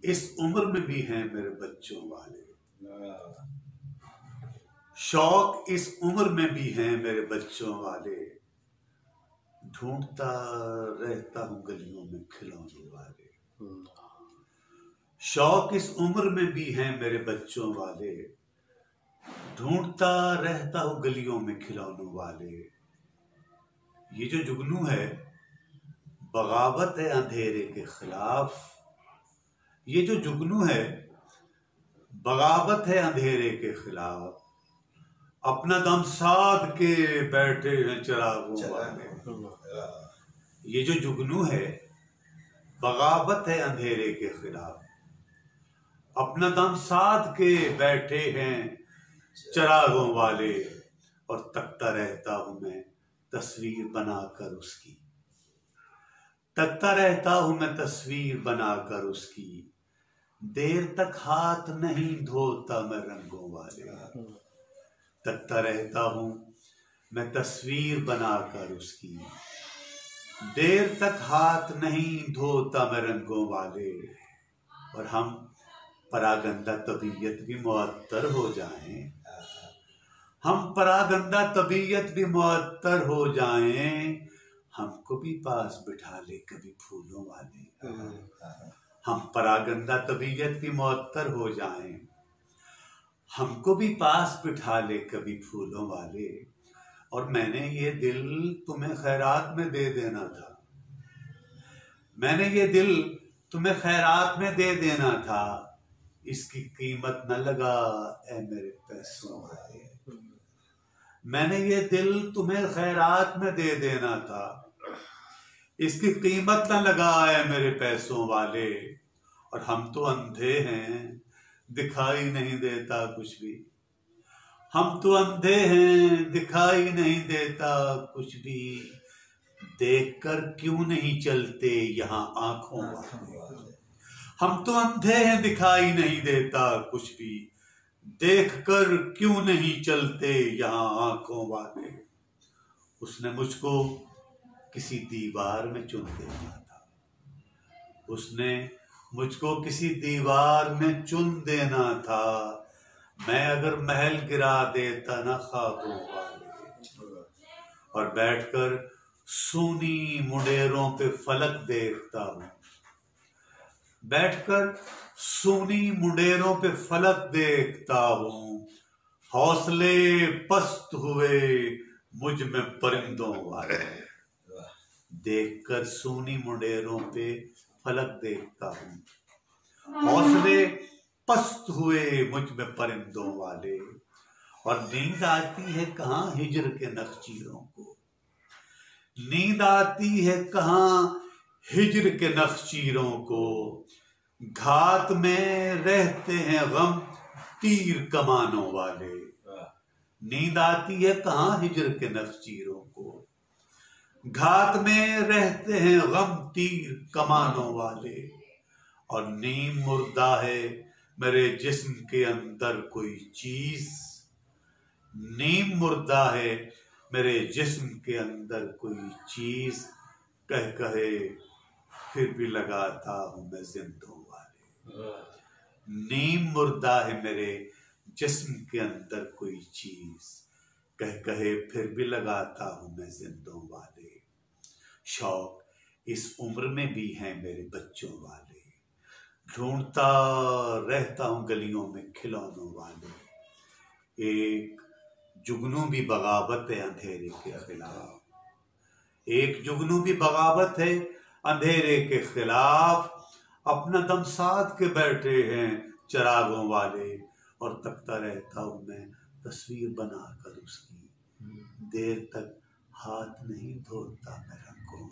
इस उम्र में भी हैं मेरे बच्चों वाले, शौक इस उम्र में भी हैं मेरे बच्चों वाले, ढूंढता रहता हूँ गलियों में खिलौने वाले। शौक इस उम्र में भी हैं मेरे बच्चों वाले, ढूंढता रहता हूँ गलियों में खिलौनों वाले। ये जो जुगनू है बगावत है अंधेरे के खिलाफ, ये जो जुगनू है बगावत है अंधेरे के खिलाफ, अपना दम साध के बैठे हैं चिरागों वाले। ये जो जुगनू है बगावत है अंधेरे के खिलाफ, अपना दम साध के बैठे हैं चिरागों वाले। और तकता रहता हूं मैं तस्वीर बनाकर उसकी, तकता रहता हूं मैं तस्वीर बनाकर उसकी, देर तक हाथ नहीं धोता मैं रंगों वाले। तकता रहता हूं मैं तस्वीर बनाकर उसकी, देर तक हाथ नहीं धोता मैं रंगों वाले। और हम परागंदा तबीयत भी मुअत्तर हो जाएं, हम परागंदा तबीयत भी मुअत्तर हो जाएं, हमको भी पास बिठा ले कभी फूलों वाले। हम परागंदा तबीयत भी मुअत्तर हो जाएं, हमको भी पास बिठा ले कभी फूलों वाले। और मैंने ये दिल तुम्हें खैरात में दे देना था, मैंने ये दिल तुम्हें खैरात में दे देना था, इसकी कीमत न लगा ऐ मेरे पैसों वाले। मैंने ये दिल तुम्हें खैरात में दे देना था, इसकी कीमत न लगा ऐ मेरे पैसों वाले। और हम तो अंधे हैं दिखाई नहीं देता कुछ भी, हम तो अंधे हैं दिखाई नहीं देता कुछ भी, देखकर क्यों नहीं चलते यहाँ आंखों वाले। हम तो अंधे हैं दिखाई नहीं देता कुछ भी, देखकर क्यों नहीं चलते यहाँ आंखों वाले। उसने मुझको किसी दीवार में चुन देना था, उसने मुझको किसी दीवार में चुन देना था, मैं अगर महल गिरा देता ना ख्वाबों वाले। और बैठकर सूनी मुंडेरों पे फलक देखता हूँ, बैठकर सूनी मुंडेरों पे फलक देखता हूँ, हौसले पस्त हुए मुझ में परिंदों वाले। देखकर सूनी मुंडेरों पे फलक देखता हूँ, हौसले पस्त हुए मुझ में परिंदों वाले। और नींद आती है कहाँ हिजर के नखचीरों को, नींद आती है कहाँ हिजर के नखचीरों को, घात में रहते हैं गम तीर कमानों वाले। नींद आती है कहाँ हिजर के नखचीरों को, घात में रहते हैं गम तीर कमानों वाले। और नीम मुर्दा है मेरे जिस्म के अंदर कोई चीज, नीम मुर्दा है मेरे जिस्म के अंदर कोई चीज, कह कहे फिर भी लगाता हूं मैं जिंदों वाले। नीम मुर्दा है मेरे जिस्म के अंदर कोई चीज, कह कहे फिर भी लगाता हूं मैं जिंदों वाले। शौक इस उम्र में भी हैं मेरे बच्चों वाले, ढूंढता रहता हूं गलियों में खिलौनों वाले। एक जुगनू भी बगावत है अंधेरे के खिलाफ, एक जुगनू भी बगावत है अंधेरे के खिलाफ, अपना दम साध के बैठे हैं चिरागों वाले। और तकता रहता हूं मैं तस्वीर बनाकर उसकी, देर तक हाथ नहीं धोता मैं रंगों।